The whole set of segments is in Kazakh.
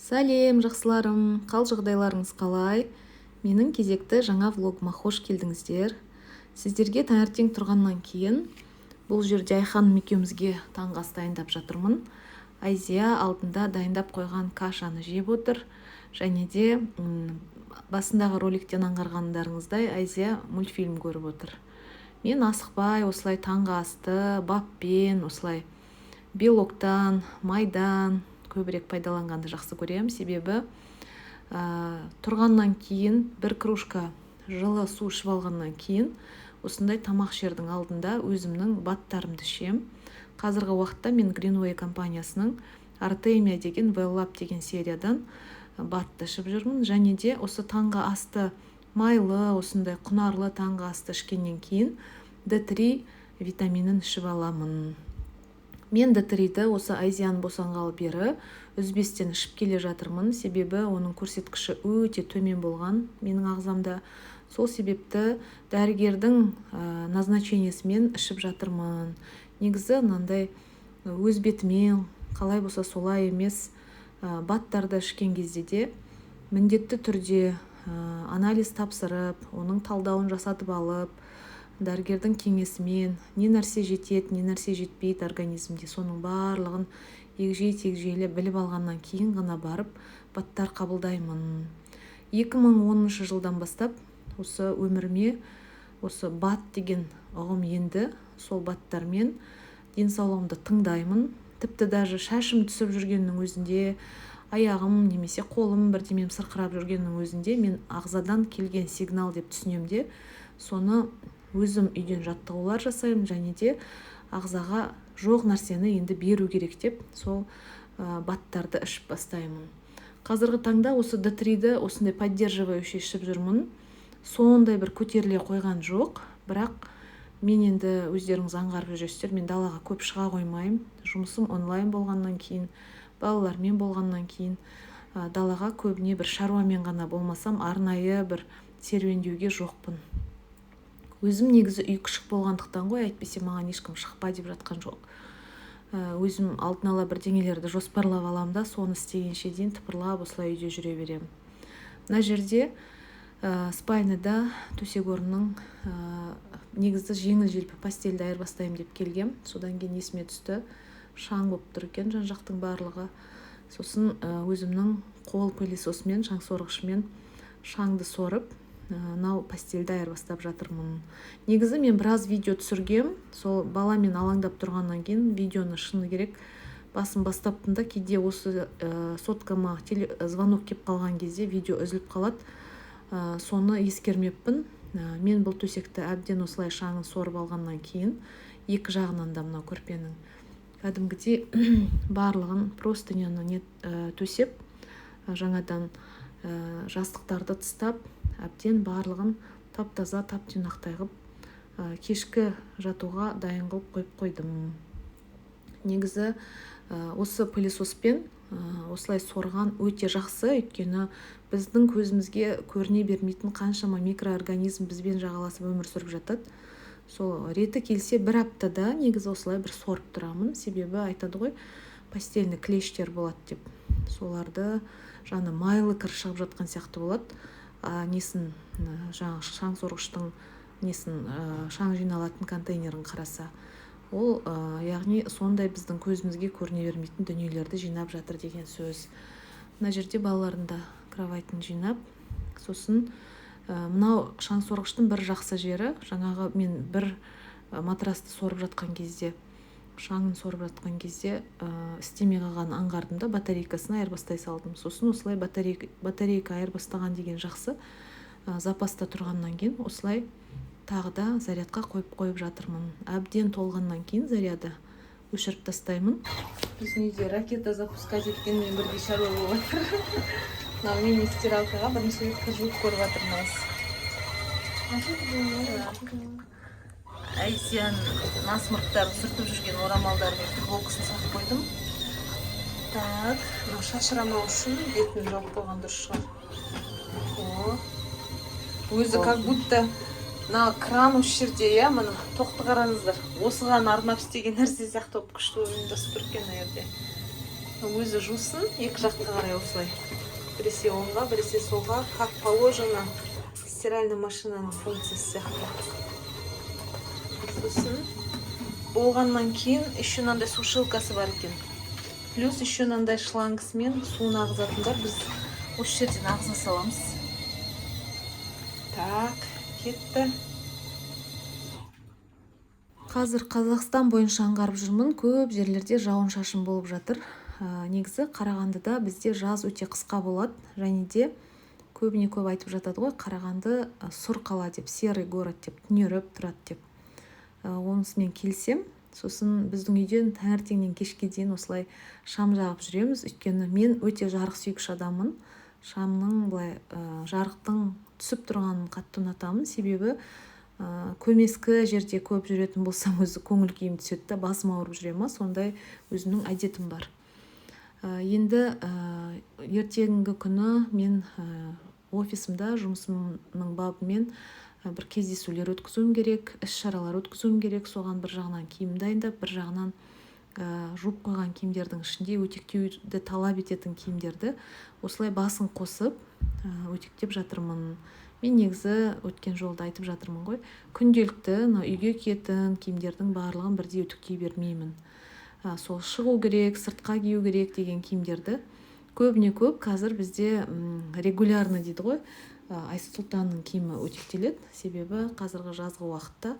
Сәлем, жақсыларым, қал жағдайларыңыз қалай? Менің кезекті жаңа влогыма қош келдіңіздер. Сіздерге таңертең тұрғаннан кейін бұл жерде Айханым екеумізге таңғы ас дайындап жатырмын. Айзия алдында дайындап қойған кашаны жеп отыр. Және де басындағы роликтен аңғарғандарыңыздай Айзия мультфильм көріп отыр. Мен асықпай осылай таңғы асты баппен, осылай белоктан, майдан көбірек пайдаланғанды жақсы көремін. Себебі тұрғаннан кейін бір кружка жылы су ішіп алғаннан кейін осындай тамақ ішердің алдында өзімнің баттарымды ішем. Қазіргі уақытта мен Greenway компаниясының Artemia деген Well-Up деген сериядан батты ішіп жүрмін. Және де осы таңғы асты майлы, осындай құнарлы таңғы асты ішкеннен кейін D3 витаминін ішіп аламын. Мен D3-ді осы Айзияның босанғалы бері үзбестен ішіп келе жатырмын. Себебі оның көрсеткіші өте төмен болған менің ағзамда. Сол себепті дәрігердің назначениесімен ішіп жатырмын. Негізі мынандай өз бетімен қалай болса солай емес баттарды ішкен кезде де міндетті түрде анализ тапсырып, оның талдауын жасатып алып, дәрігердің кеңесімен не нәрсе жетеді, не нәрсе жетпейді организмде, соның барлығын егжей-тегжейлі біліп алғаннан кейін ғана барып баттар қабылдаймын. 2010 жылдан бастап осы өміріме осы бат деген ұғым енді. Сол баттармен денсаулығымды тыңдаймын. Тіпті даже шашым түсіп жүргеннің өзінде, аяғым немесе қолым бірдемем сырқырап жүргеннің өзінде мен ағзадан келген сигнал деп түсінем де, соны өзім үйден жаттығулар жасаймын, және де ағзаға жоқ нәрсені енді беру керек деп сол баттарды ішіп бастаймын. Қазіргі таңда осы D3-ді осындай поддерживающий ішіп жүрмін. Сондай бір көтеріле қойған жоқ, бірақ мен енді өздеріңіз аңғарып жүресіздер, мен далаға көп шыға қоймаймын. Жұмысым онлайн болғаннан кейін, балалармен болғаннан кейін далаға көбіне бір шаруамен ғана болмасам арнайы бір серуендеуге жоқпын. Өзім негізі үй күшік болғандықтан ғой, әйтпесе маған ешкім шықпа деп жатқан жоқ. Өзім алдын ала бірдеңелерді жоспарлап алам да, соны істегенше дейін тыпырлап осылай үйде жүре беремін. Мына жерде спальныда төсек орынның негізі жеңіл-желпі постельді айырбастаймын деп келгем. Содан кейін есіме түсті, шаң болып тұр екен жан-жақтың барлығы. Сосын өзімнің қол пылесосымен, шаң сорғышымен шаңды сорып, нау постельді айырбастап жатырмын. Негізі мен біраз видео түсіргем. Сол баламен алаңдап тұрғаннан кейін видеоны шыны керек басын бастаптым да, кейде осы соткама звонок кеп қалған кезде видео үзіліп қалады. Соны ескермеппін. Мен бұл төсекті әбден осылай шаңын сорып алғаннан кейін екі жағынан да мынау көрпенің кәдімгідей барлығын простыняны төсеп, жаңадан жастықтарды тыстап, әбден барлығын тап-таза, тап-тұйнақтай қылып, кешкі жатуға дайын қылып қойып қойдым. Негізі осы пылесоспен осылай сорған өте жақсы, өйткені біздің көзімізге көріне бермейтін қаншама микроорганизм бізбен жағаласып өмір сүріп жатады. Сол реті келсе бір аптада негізі осылай бір сорып тұрамын. Себебі айтады ғой, постельный клещтер болады деп. Соларды жаңа майлы кір шығып жатқан сияқты болады. Несін жаңа шаң сорғыштың несін шаң жиналатын контейнерін қараса, ол яғни сондай біздің көзімізге көріне бермейтін дүниелерді жинап жатыр деген сөз. Мына жерде балаларында кроватын жинап, сосын мынау шаң сорғыштың бір жақсы жері, жаңағы мен бір матрасты сорып жатқан кезде, шаңын сорып жатқан кезде істемей қалған аңғардым да, батарейкасын айырбастай салдым. Сосын осылай батарейка айырбастаған деген жақсы. Запаста тұрғаннан кейін осылай тағы да зарядқа қойып жатырмын. Әбден толғаннан кейін заряды өшіріп тастаймын. Біздің үйде ракета запускать еткенмен бірге шаруа болып жатыр. Мынау мини стиралкаға бірінші рет жуып көріп жатырмыз. Айзияның насмұрттарын сүртіп жүрген орамалдардың футболкасын сатып қойдым. Так, шашырамау үшін бетін жауып қойған дұрыс шығар. Өзі как будто кран осы жерде, мына тоқты қараңыздар. Осыған арнап істеген нәрсе сияқты болып күшті ұйымдасып тұр екен жерде. өзі жусын, екі жаққа қарай осылай. Біресе оңға, біресе солға, как положено стиральный машинаның функциясы сияқты. Сосын болғаннан кейін еще мынандай сушилкасы бар екен. Плюс еще мынандай шлангысымен суын ағызатындар, біз осы жерден ағыза саламыз. Так, кетті. Қазір Қазақстан бойынша аңғарып жүрмін, көп жерлерде жауын шашын болып жатыр. Негізі Қарағандыда бізде жаз өте қысқа болады, және де көбіне көп айтып жатады ғой, Қарағанды сұр қала деп, серый город деп, түнеріп тұрады деп. Онысымен келсем, сосын біздің үйден таңертеңнен кешке дейін осылай шам жағып жүреміз, өйткені мен өте жарық сүйгіш адаммын. Шамның былай жарықтың түсіп тұрғанын қатты ұнатамын, себебі көмескі жерде көп жүретін болсам өзі көңіл күйім түседі, басым ауырып жүре ма, сондай өзімнің әдетім бар. Енді ертеңгі күні мен офисымда жұмысымның бабымен бір кездесулер өткізуім керек, іс-шаралар өткізуім керек. Соған бір жағынан киім дайындап, бір жағынан жуып қойған киімдердің ішінде өтектеуді талап ететін киімдерді осылай басын қосып өтектеп жатырмын. Мен негізі өткен жолда айтып жатырмын ғой, күнделікті үйге киетін киімдердің барлығын бірдей өтіктей бермеймін. Сол шығу керек, сыртқа кию керек деген киімдерді көбіне көп қазір бізде регулярно дейді ғой, Айсұлтанның киімі өтектеледі. Себебі қазіргі жазғы уақытта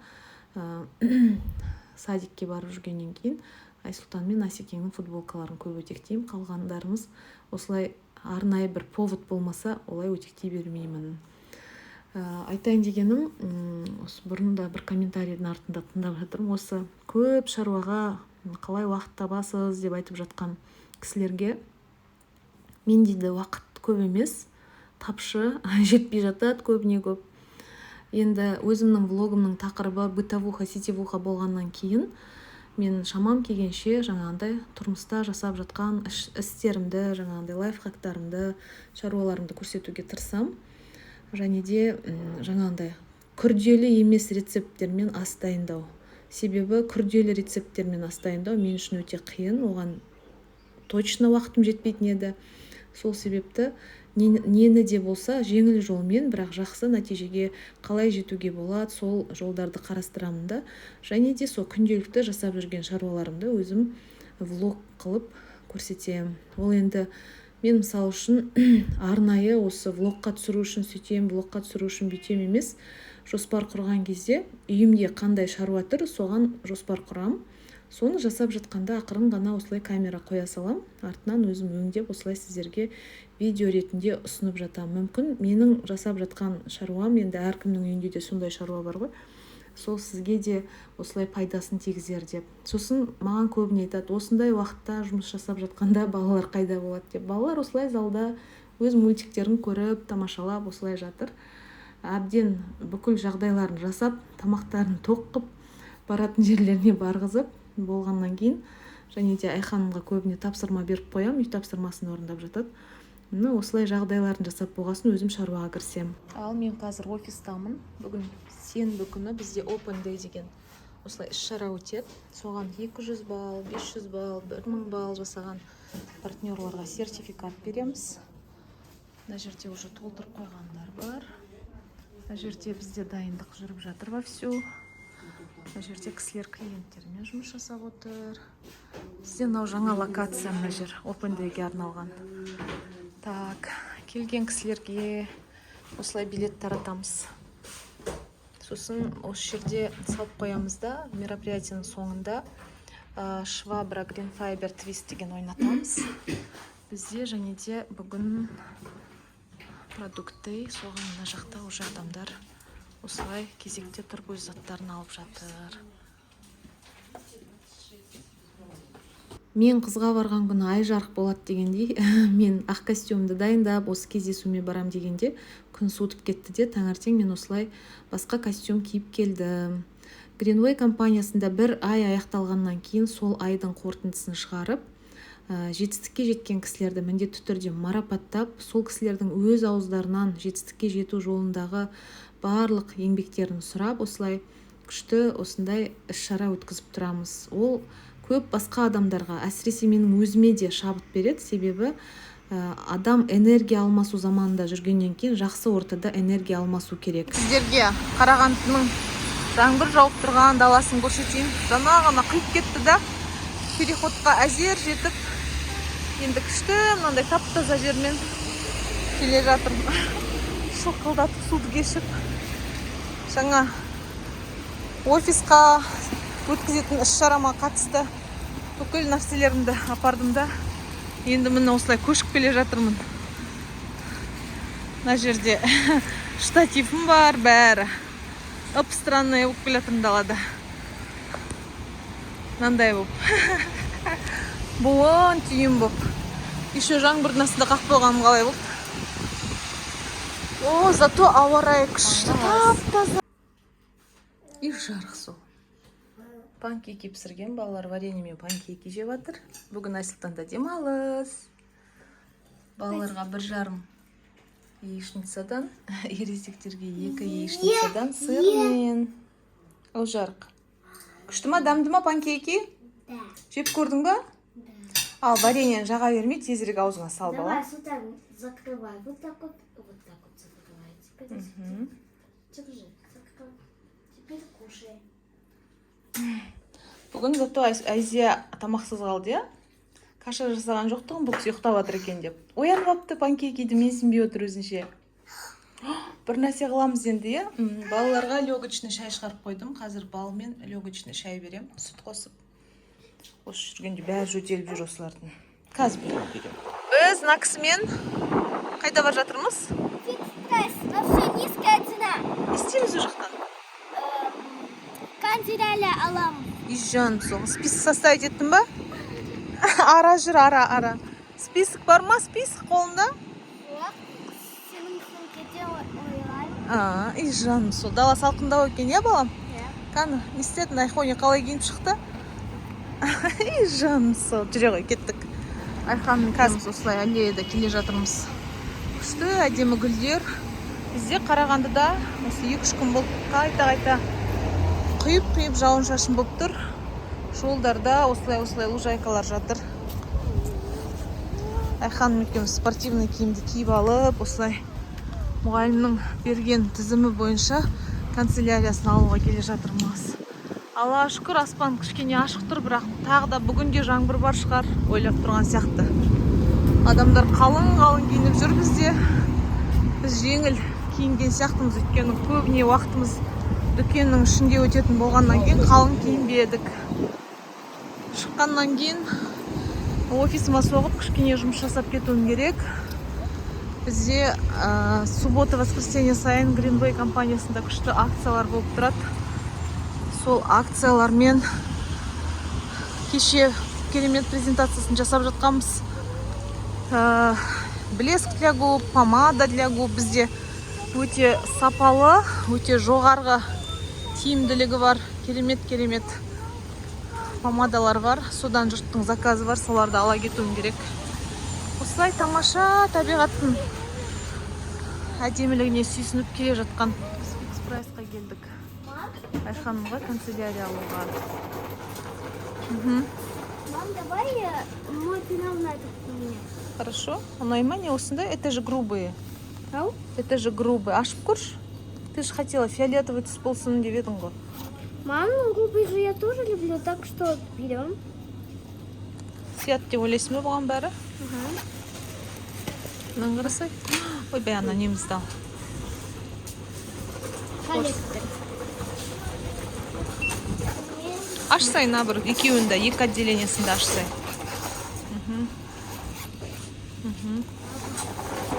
садикке барып жүргеннен кейін Айсұлтан мен Асекеңнің футболкаларын көп өтектеймін. Қалғандарымыз осылай арнайы бір повод болмаса, олай өтектей бермеймін. Айтайын дегенім, осы бұрында бір комментарийдің артында тыңдап жатырмын. Осы көп шаруаға қалай уақыт табасыз деп айтып жатқан кісілерге, мен дейді уақыт көп емес, тапшы, жетпей жатады көбіне көп. Енді өзімнің влогымның тақырыбы бытовуха, сетевуха болғаннан кейін мен шамам келгенше жаңағындай тұрмыста жасап жатқан істерімді, жаңағындай лайфхактарымды, шаруаларымды көрсетуге тырысам. Және де жаңағындай күрделі емес рецепттермен ас дайындау. Себебі күрделі рецепттермен ас дайындау мен үшін өте қиын, оған точно уақытым жетпейтін еді. Сол себепті нені де болса жеңіл жолмен, бірақ жақсы нәтижеге қалай жетуге болады, сол жолдарды қарастырамын да. Және де сол күнделікті жасап жүрген шаруаларымды өзім влог қылып көрсетемін. Ол енді мен мысал үшін арнайы осы влогқа түсіру үшін сөйтем, влогқа түсіру үшін бүйтем емес. Жоспар құрған кезде үйімде қандай шаруа тұр, соған жоспар құрам. Соны жасап жатқанда ақырын ғана осылай камера қоя салам, артынан өзім өңдеп осылай сіздерге видео ретінде ұсынып жатам. Мүмкін менің жасап жатқан шаруам, енді әркімнің үйінде де сондай шаруа бар ғой, сол сізге де осылай пайдасын тигізер деп. Сосын маған көбіне айтады, осындай уақытта жұмыс жасап жатқанда балалар қайда болады деп. Балалар осылай залда өз мультиктерін көріп, тамашалап осылай жатыр. Әбден бүкіл жағдайларын жасап, тамақтарын тоқ қып, баратын жерлеріне барғызып болғаннан кейін, және де Айханымға көбіне тапсырма беріп қоям, үй тапсырмасын орындап жатады. Осылай жағдайларын жасап болғасын өзім шаруаға кірсем. Ал мен қазір офистамын. Бүгін сенбі күні бізде Open Day деген осылай іс-шара өтеді. Соған 200 балл, 500 балл, 1000 балл жасаған партнерларға сертификат береміз. Мына жерде уже толтырып қойғандар бар. Мына жерде бізде дайындық жүріп жатыр вовсю. Мына жерде кісілер клиенттермен жұмыс жасап отыр. Бізде мынау жаңа локация, мына жер Open Day-ге арналған. Так, келген кісілерге осылай билет таратамыз. Сосын осы жерде салып қоямыз да, мероприятияның соңында Швабра Green Fiber Twist деген ойнатамыз. Бізде және де бүгін продукты, соған мына жақта уже адамдар осылай кезекте тұрып өз заттарын алып жатыр. Мен қызға барған күні ай жарық болады дегендей, мен ақ костюмді дайындап, осы кездесуіме барам дегенде күн суытып кетті де, таңертең мен осылай басқа костюм киіп келдім. Greenway компаниясында бір ай аяқталғаннан кейін сол айдың қорытындысын шығарып, жетістікке жеткен кісілерді міндетті түрде марапаттап, сол кісілердің өз ауыздарынан жетістікке жету жолындағы барлық еңбектерін сұрап, осылай күшті осындай іс-шара өткізіп тұрамыз. Ол көп басқа адамдарға, әсіресе менің өзіме де шабыт береді. Себебі адам энергия алмасу заманында жүргеннен кейін жақсы ортада энергия алмасу керек. Сіздерге Қарағандының жаңбыр жауып тұрған даласын көрсетейін. Жаңа ғана қиып кетті да, переходқа әзер жетіп, енді күшті мынандай тап-таза жермен келе жатырмын. Шылқылдатып суды кешіп, жаңа офисқа өткізетін іс-шарама қатысты бүкіл нәрселерімді апардым да, енді міне осылай көшіп келе жатырмын. Мына жерде штативім бар, бәрі странный болып келе жатырмын далада. Мынандай болып. Буын түйін болып. Еще жаңбырдың астында қалып қойғаным қалай болып. О, зато ауа райы күшті, тап-таза. И жарық сол. Панкейки пісірген, балалар вареньемен панкейки жеп жатыр. Бүгін Айсұлтанда демалыс. Балаларға 1,5 яичницадан, ересектерге 2 яичницадан сырмен. Ол жарық. Күшті ма, дамды ма панкейки? Да. Жеп көрдің ба? Да. Ал вареньені жаға бермей, тезірек аузыңа сал, бала. Давай сюда закрывай. Вот так вот закрывай. Теперь держи. Закрывай. Теперь кушай. Бүгін зато Айзия тамақсыз қалды, я? Каша жасаған жоқтығын, бұл кісі ұйықтап жатыр екен деп. Оянып апты панкейкиді, мен сенбей отыр өзінше. Бір нәрсе қыламыз енді, я? Балаларға лёгочный шай шығарып қойдым. Қазір балмен лёгочный шай берем, сүт қосып. Осы жүргенде бәрі жөтеліп жүр осылардың. Қазір берем. Біз мына кісімен қайда бар жатырмыз? Фикс-прайс, но все низкая цена. Не істейміз о жақтан? Канцелярия аламыз. Ижан сол. Список составить еттің ба? Ара жүр, ара. Список бар ма? Список қолында? Жоқ. Сенің сөмкеде ойлай. Ижан сол. Дала салқындау екен, я балам? Иә. Қаны, не істедің? Айхоне қалай киініп шықты? Ижан сол. Жүре ғой, кеттік. Айханның қазір осылай аллеяда келе жатырмыз. Күшті, әдемі гүлдер. Бізде Қарағандыда осы 2-3 күн болып қайта құйып жауын шашын болып тұр. Жолдарда осылай лужайкалар жатыр. Айханым екеуміз спортивный киімді киіп алып, осылай мұғалімнің берген тізімі бойынша канцеляриясын алуға келе жатырмыз. Аллаға шүкір, аспан кішкене ашық тұр, бірақ тағы да бүгінде жаңбыр бар шығар, ойлап тұрған сияқты. Адамдар қалың киініп жүр бізде. Біз жеңіл киінген сияқтымыз, өйткені көбіне уақытымыз дүкеннің ішінде өтетін болғаннан кейін қалың киінбедік. Шыққаннан кейін офисыма соғып кішкене жұмыс жасап кетуім керек. Бізде суббота-воскресенье сайын Greenway компаниясында күшті акциялар болып тұрады. Сол акциялармен кеше керемет презентациясын жасап жатқанбыз. Блеск для губ, помада для губ бізде өте сапалы, өте жоғарғы тиімділігі бар, керемет помадалар бар. Содан жұрттың заказы бар, соларды ала кетуім керек. Осылай тамаша табиғаттың әдемілігіне сүйсініп келе жатқан Фикс-прайсқа келдік. Айханымға канцелярия алуға. Мам, давай мой пенал на этот поменяй. Хорошо. Оно и не осындай, это же грубые. Ау? Это же грубые. Ашып көрші. Ты же хотела фиолетовый түс болсын деп едің ғой. Мам, ну губы же я тоже люблю, так что берем. Сият деп ойлайсың ба бұған бәрі? Мынаны қарасай. Ойбай, ана немізді ал. Коллектор. Ашсай набір, екеуінде, екі отделениесінде ашсай.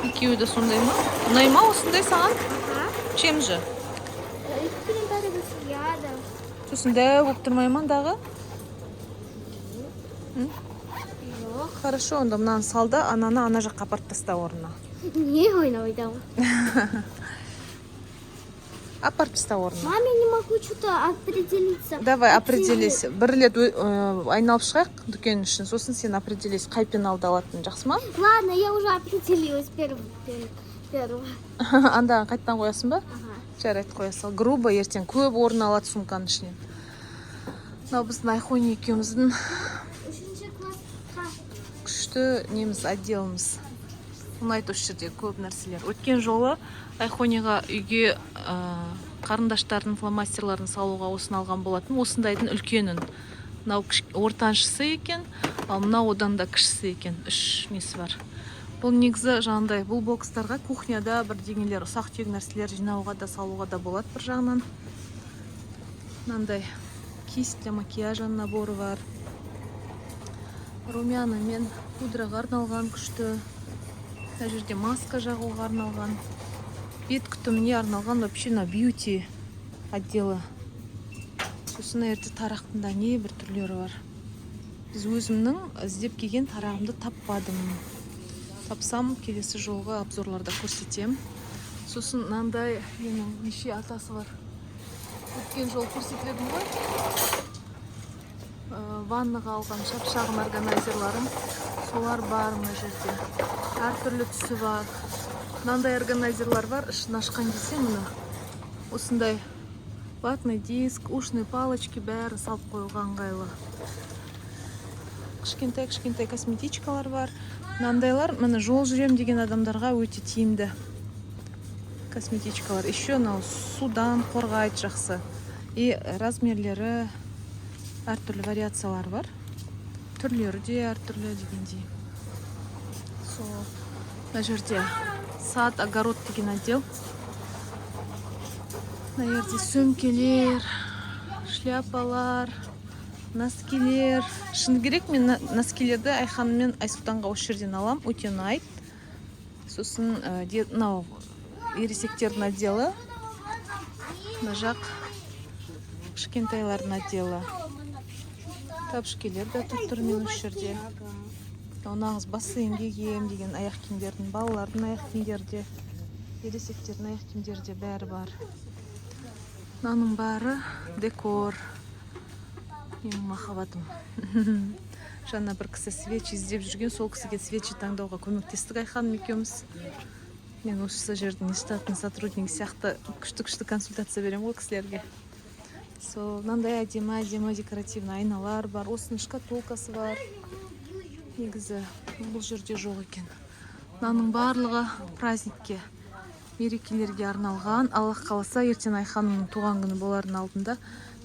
Екеуі де сондай ма? Ұнай ма осындай саған? Чем же? Комментарий рядом. Сосын дәу болып тұрмай ма дағы? Жоқ. Хорошо, онда мынаны салды, ананы ана жаққа апарып таста орнына. Не ойнаудан. Апарып таста орнына. Мам, я не могу что-то определиться. Давай, определись. Бір рет айналып шығайық дүкен үшін, сосын сен определись, қай пеналды алатын, жақсы ма? Ладно, я уже определилась первого. Анда қайттан қоясың ба? Ага. Жарайды қоя сал. Грубо ертең көп орын алады сумканың ішінен. Мынау біздің Айхони екеуміздің 3-ші классқа. күшті неміз отделіміз. Ұнайды осы жерде көп нәрселер. Өткен жолы Айхониға үйге қарындаштардың фломастерларын салуға осыны алған болатын. Осындайдың үлкенін. Мынау ортаншысы екен, ал мынау одан да кішісі екен. 3 несі бар. Бұл негізі жаңағыдай бұл бокстарға кухняда бір дегенлер ұсақ-түйек нәрселер жинауға да салуға да болады бір жағынан. Мынандай кисть для макияжа наборы бар. Румяна мен пудраға арналған күшті. Мына жерде маска жағуға арналған. Бет күтіміне арналған вообще на бьюти отделы. Сосын ерте тарақтында не бір түрлері бар. Біз өзімнің іздеп келген тарағымды таппадым. Тапсам келесі жолғы обзорларда көрсетем. Сосын мынандай менің неше атасы бар. Өткен жол көрсетіледі ғой. Ваннаға алған шапшағын органайзерларым. Солар бар мына жерде. Әртүрлі түсі бар. Мынандай органайзерлар бар. Ішін ашқан кезде мына осындай ватный диск, ушный палочки бәрі салып қоюға ыңғайлы. Кішкентай косметичкалар бар. Мынандайлар міне жол жүрем деген адамдарға өте тиімді косметичкалар. Еще мынау судан қорғайды жақсы. И размерлері әртүрлі вариациялар бар. Түрлері де әртүрлі дегендей. Мына жерде сад, огород деген отдел. Мына жерде сөмкелер, шляпалар, носкилер. Шыны керек, мен носкилерді Айхан мен Айсұлтанға осы жерден алам, өте ұнайды. Сосын мынау ересектердің отделы. Мына жақ кішкентайлардың отделы. Тапшкелер де тұр мен осы жерде. Нағыз бассейнге кием деген аяқ киімдердің, балалардың аяқ киімдерде, ересектердің аяқ киімдерде бәрі бар. Мынаның бәрі декор. Менің махаббатым. Жаңа бір кісі свечи іздеп жүрген, сол кісіге свечи таңдауға көмектестік Айханым екеуміз. Мен осы жердің штатный сотрудник сияқты күшті консультация берем ғой кісілерге. Мынандай әдемі декоративный айналар бар. Осының шкатулкасы бар. Негізі бұл жерде жоқ екен. Мынаның барлығы праздникке, мерекелерге арналған. Аллах қаласа, ертең Айханымның туған күні болардың алдында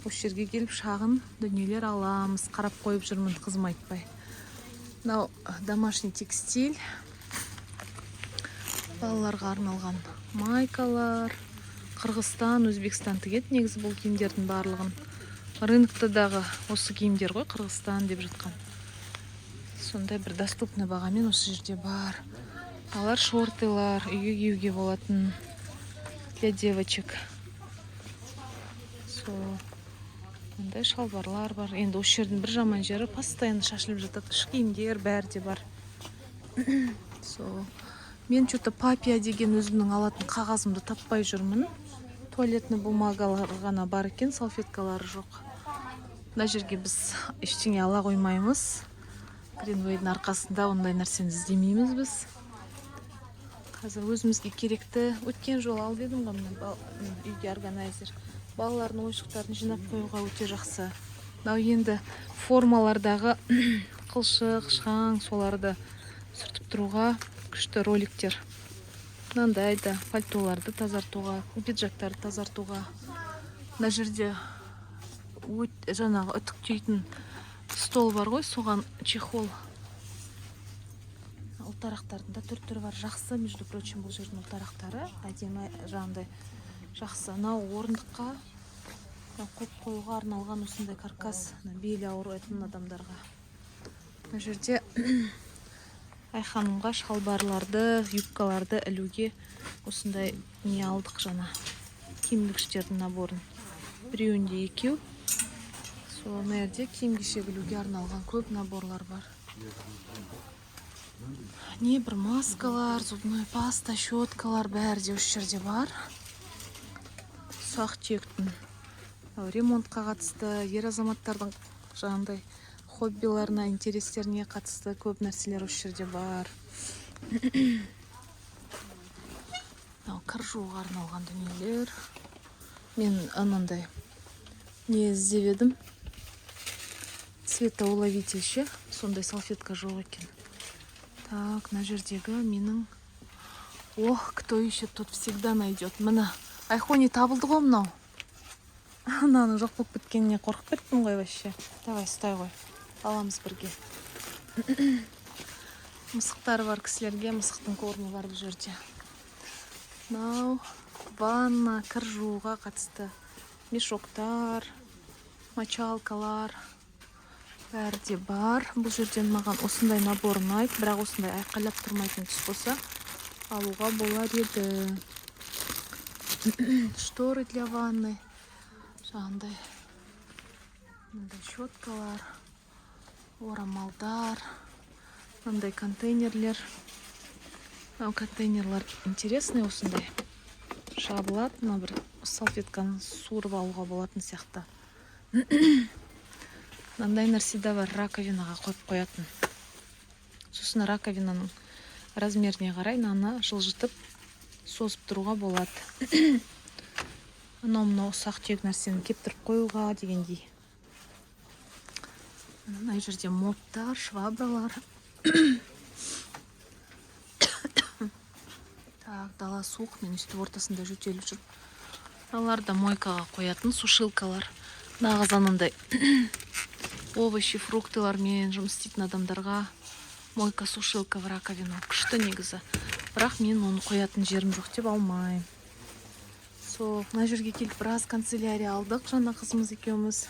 осы жерге келіп шағын дүниелер аламыз. Қарап қойып жүрмін, қызым айтпай. Мынау домашний текстиль. Балаларға арналған майкалар. Қырғызстан, Өзбекстан тігеді негізі бұл киімдердің барлығын. Рыноктадағы осы киімдер ғой, Қырғызстан деп жатқан. Сондай бір доступны бағамен осы жерде бар. Алар шортылар, үйге киюге болатын для девочек. Мындай шалбарлар бар. Енді осы жердің бір жаман жері постоянно шашылып жатады. Іш киімдер бәрі де бар. Мен что-то папия деген өзімнің алатын қағазымды таппай жүрмін. Туалетный бумагалар ғана бар екен, салфеткалары жоқ. Мына жерге біз ештеңе ала қоймаймыз. Greenway'дің арқасында ондай нәрсені іздемейміз біз. Қазір өзімізге керекті. Өткен жол алып едім ғой үйге органайзер. Балалардың ойыншықтарын жинап қоюға өте жақсы. Мынау енді формалардағы қылшық, шаң, соларды сүртіп тұруға күшті роликтер. Мынандай да пальтоларды тазартуға, пиджактарды тазартуға. Мына жерде жаңағы үтіктейтін стол бар ғой, соған чехол. Ұлтарақтардың да түр-түрі бар. Жақсы, между прочим, бұл жердің ұлтарақтары әдемі жағындай жақсы. Мынау орындыққа қойып қоюға арналған осындай каркас, белі ауыратын адамдарға. Мына жерде Айханымға шалбарларды, юбкаларды ілуге осындай не алдық жаңа. Киім-кешектердің наборын. Біреуінде екеу. Мына жерде киім-кешек ілуге арналған көп наборлар бар. Не бір маскалар, зубной паста, щеткалар бәрі де осы жерде бар. Ұсақ-түйектің ремонтқа қатысты, ер азаматтардың жаңағындай хоббиларына, интерестеріне қатысты көп нәрселер осы жерде бар. Кір жууға арналған дүниелер. Мен анандай не іздеп едім. цветоуловитель ше. Сондай салфетка жоқ екен. Так, мына жердегі менің... Ох, кто ищет, тот всегда найдет. Мына айхони табылды ғой мынау. Ананың жоқ болып біткеніне қорқып кеттім ғой вообще. Давай, ұстай ғой. Аламыз бірге. Мысықтары бар кісілерге мысықтың корны бар бұл жерде. Мынау ванна, кір жууға қатысты мешоктар, мочалкалар бәрі де бар. Бұл жерден маған осындай набор ұнайды, бірақ осындай айқайлап тұрмайтын түс болса алуға болар еді. Шторы для ванны. Жаңағындай мындай щеткалар, орамалдар, мындай контейнерлер. Контейнерлар интересный осындай. Жабылады, мына бір салфетканы суырып алуға болатын сияқты. Мынандай нәрсе де бар, раковинаға қойып қоятын. Сосын раковинаның размеріне қарай наны жылжытып созып тұруға болады. Мынау ұсақ түйек нәрсені кептіріп қоюға дегендей. Мына жерде моптар, швабралар. Так, дала суық, мен үсті ортасында жөтеліп жүр. Алар да мойкаға қоятын сушилкалар. Нағыз анандай овощи, фруктылар мен жұмыс істейтін адамдарға мойка, сушилка в раковину. Күшті негізі. Бірақ мен оны қоятын жерім жоқ деп алмайым. Мына жерге келіп біраз канцелярия алдық, жаңа қызымыз екеуміз.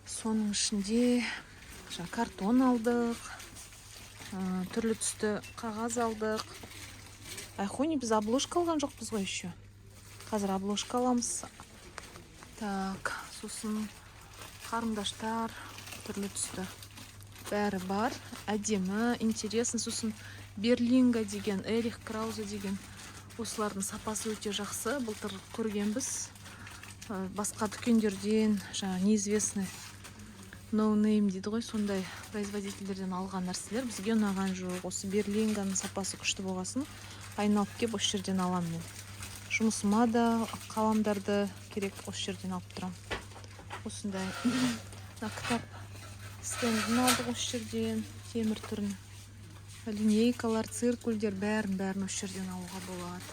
Соның ішінде картон алдық, түрлі түсті қағаз алдық. Айхони біз обложка алған жоқпыз ғой еще. Қазір обложка аламыз. Так, сосын қарындаштар, түрлі түсті. Бәрі бар, әдемі, интересный. Сосын Берлинга деген, Эрих Краузе деген. Осылардың сапасы өте жақсы. Былтыр көргенбіз. Басқа дүкендерден, жаңа неизвестный, no name дейді ғой, сондай производительдерден алған нәрселер бізге ұнаған жоқ. Осы Берлинганың сапасы күшті болғасын, айналып кеп осы жерден аламын мен. Жұмысыма да қаламдарды керек осы жерден алып тұрам. Осындай кітап стендін алдық осы жерден, темір түрін. Линейкалар, циркульдер, бәрін осы жерден алуға болады.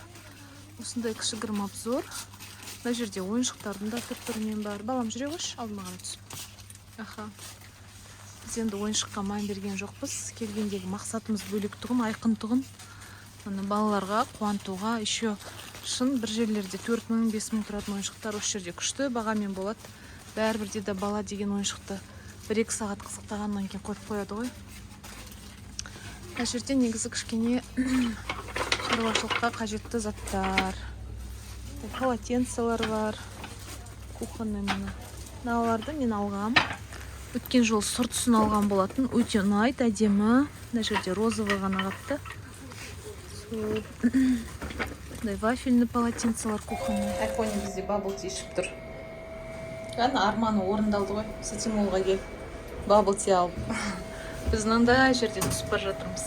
Осындай кішігірім обзор. Мына жерде ойыншықтардың да түр-түрінен бар. Балам жүре қойшы, алдыма қарай түсіп. Аха. Біз енді ойыншыққа мән берген жоқпыз. Келгендегі мақсатымыз бөлектігін, айқындығын. Балаларға қуантуға еще шын бір жерлерде 4000-5000 тұратын ойыншықтар осы жерде күшті бағамен болады. Бәрібірде де бала деген ойыншықты 1-2 сағат қызықтағаннан кейін қойып қояды ғой. Мына жерде негізі кішкене шаруашылыққа қажетті заттар. Полотенцелар бар. Кухонный мына. Мыналарды мен алғам. Өткен жол сұр түсін алған болатын. Өте ұнайды, әдемі. Мына жерде розовый ғана қапты. Вафельный полотенцелар кухонный. Айфоне бізде бабл ти ішіп тұр. Арманы орындалды ғой. Сатимолға кел. Бабл ти алып. Біз мынандай жерден түсіп бара жатырмыз.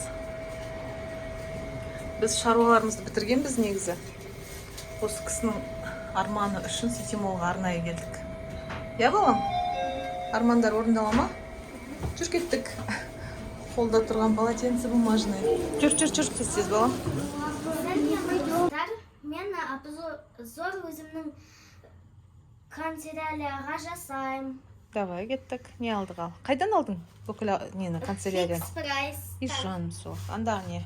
Біз шаруаларымызды бітіргенбіз негізі. Осы кісінің арманы үшін Ситимолға арнайы келдік. Я балам? Армандар орындала ма? Жүр кеттік. Қолда тұрған полотенце бумажный. Жүр, тез балам. Мен обзор өзімнің канцелярияға жасайым. Давай, кеттік. Не алдық ал? Қайдан алдың? Бүкіл нені, канцелярияны? Фикс прайс. И жаным сол. Андағы не?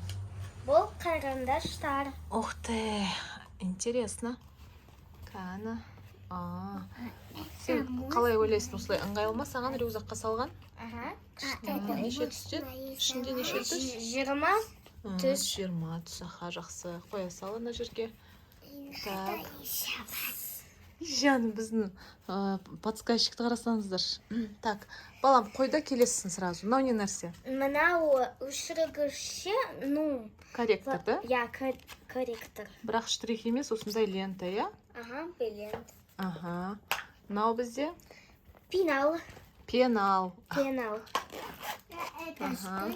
Бұл қарындаштар. Ух ты, интересно. Кәні. Сен қалай ойлайсың осылай ыңғайлы ма саған рюкзакқа салған? Неше түсте? Ішінде неше түс? 20 түс. 20 түс, аха, жақсы. Қоя сал ана жерге. Так. Жаным, біздің подсказчикті қарасаңыздар. Так, балам, қойда келесің сразу. Мынау не нәрсе? Мынау өшіргіші, корректор, да? Я, корректор. Бірақ штрих емес, осындай лента, я? Ага, лента. Ага. Мынау бізде? Пенал. Пенал. Ага.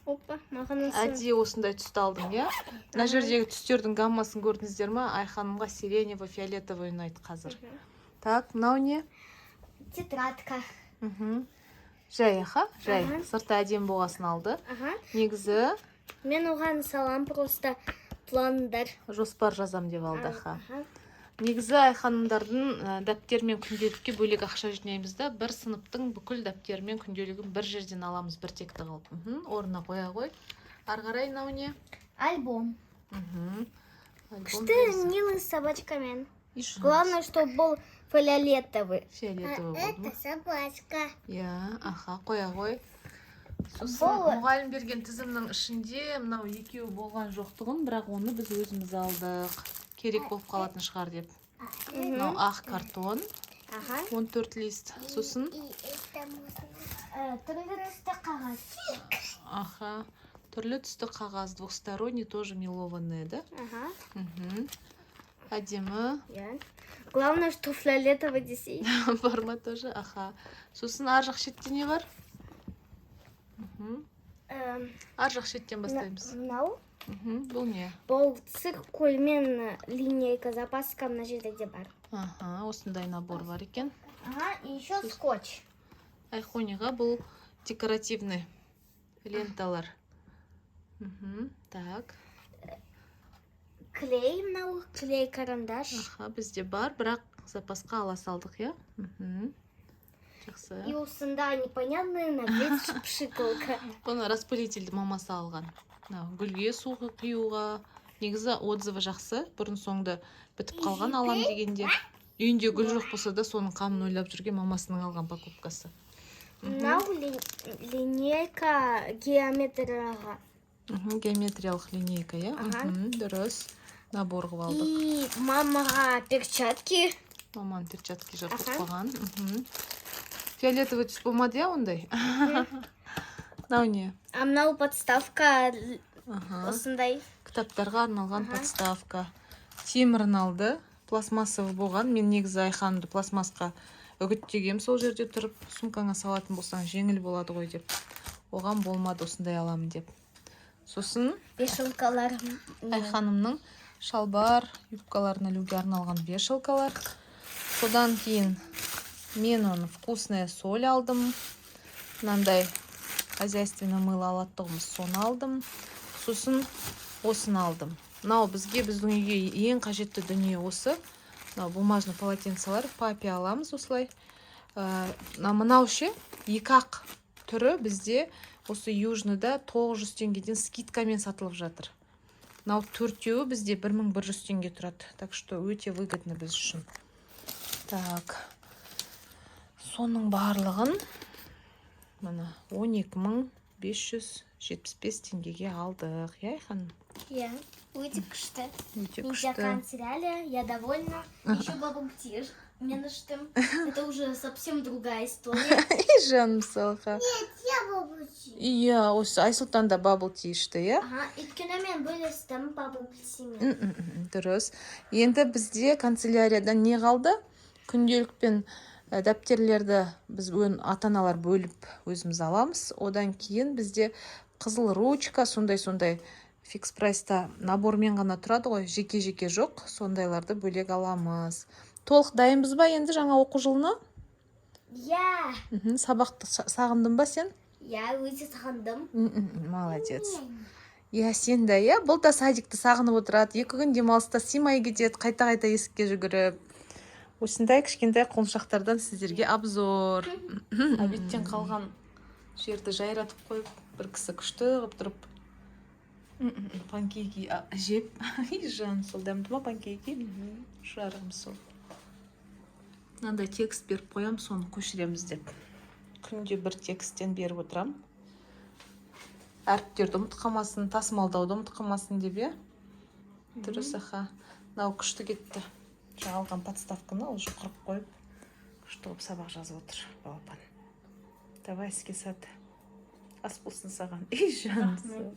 Опа, маған Әдейі осындай түсті алдың, я? Мына жердегі түстердің гаммасын көрдіңіздер ма? Айханымға сиреневый, фиолетовый ұнайды қазір. Так, мынау не? Тетрадка. Жай, аха, жай. Ага. Сырты әдем болғасын алды. Ага. Негізі Мен оған салам просто пландар. жоспар жазам деп алды, аха. Ага. Негізі Айханымдардың дәптер мен күнделікке бөлек ақша жинаймыз да, бір сыныптың бүкіл дәптері мен күнделігін бір жерден аламыз, бір текті қылып. Орнына қоя қой. Ары қарай мынау не? Альбом. Альбом Что бересі. милый с собачками. И что? Главное, чтобы был фиолетовый. Фиолетовый болды. собачка. Иә, аха, қоя қой. Сосын Бұл- мұғалім берген тізімнің ішінде мынау екеуі болған жоқтығын, бірақ оны біз өзіміз алдық. Керек болып қалатын шығар деп. Мынау ақ картон, Ага. 14 лист. Сосын, Түрлі түсті қағаз. аха, түрлі түсті қағаз, двухсторонний, тоже мелованные, да? Ага. Әдемі. Я. Главное, что фиолетовый десей. Бар ма тоже, аха. Сосын ар жақ шетте не бар? Ар жақ шеттен бастаймыз. Мынау. Бұл не? Бұл циркульмен линейка запаска мына жерде де бар. Аха, осындай набор бар екен. Ага, и еще скотч. Айхониға бұл декоративный ленталар. Так, Клей мынау, клей карандаш. аха, бізде бар, бірақ запасқа ала салдық, я? Жақсы. И осында непонятный наглец пшикалка. Оны распылительді мамасы алған. Гүлге су құюға. Негізі отзывы жақсы. Бұрын соңды бітіп қалған алам дегенде. Үйінде гүл жоқ болса да соның қамын ойлап жүрген мамасының алған покупкасы. Мынау линейка геометрияға. Геометриялық линейка, я? Ага. Дұрыс. Набор қылып алдық. И мамаға перчатки. Маман перчатки жыртып Аха. қойған. Фиолетовый түс болмады, я, ондай? Мынау не? А мынау подставка Аха. осындай. Кітаптарға арналған Аха. подставка. Темірін алды. Пластмассовый болған. Мен негізі Айханымды пластмассқа үгіттегем, сол жерде тұрып, сумкаңа салатын болсаң жеңіл болады ғой деп. Оған болмады, осындай аламын деп. Сосын Вешалкалар. Айханымның шалбар, юбкаларын ілуге арналған вешалкалар. Содан кейін мен оны вкусная соль алдым. Мынандай хозяйственный мыло алаттығымыз соны алдым. Сосын осыны алдым. Мынау бізге біздің үйге ең қажетті дүние осы. Бумажный полотенцалар папе аламыз осылай. Мынау ше екі-ақ түрі бізде осы Южныйда 900 теңгеден скидкамен сатылып жатыр. Мынау төртеуі бізде 1100 теңге тұрады. Так что өте выгодно біз үшін. Так. Соның барлығын мына 12575 теңгеге алдық. Я, Айхан? Я. Өте күшті. Өте Ниндзя күшті. канцеляля, я довольна. Еще бабам тир. Мен іштім. Это уже совсем другая история. Жаным салға. Я бабам тир. Иә, осы Айсұлтан да бабл ти ішті, иә? Ага, өйткені мен бөлістім бабам тирмен. Дұрыс. Енді бізде канцеляриядан не қалды? Күнделік пен дәптерлерді біз ата-аналар бөліп өзіміз аламыз. Одан кейін бізде қызыл ручка, сондай фикс прайста набормен ғана тұрады ғой, жеке-жеке жоқ. Сондайларды бөлек аламыз. Толық дайынбыз ба енді жаңа оқу жылына? Я. Сабақты сағындың ба сен? Я өте сағындым. Молодец. Иә, сен да, иә? Бұл да садикті сағынып отырады. 2 күн демалыста симай кетеді, қайта-қайта есікке жүгіріп. Осындай кішкентай құлыншақтардан сіздерге обзор. Обедтен қалған жерді жайратып қойып, бір кісі күшті қылып тұрып. Панкейки жеп. Жан, сол дәмді ма панкейки? Жарығым сол. Мынандай текст беріп қоям, соны көшіреміз деп. Күнде бір тексттен беріп отырам. Әріптерді ұмыт қалмасын, тасымалдауды ұмыт қалмасын деп, е? Дұрыс, аха. Мынау күшті кетті. Алған подставканы ол жұқырып қойып, күшті қылып сабақ жазып отыр балапан. Давай іске сәт. Ас болсын саған. Ей, жаным.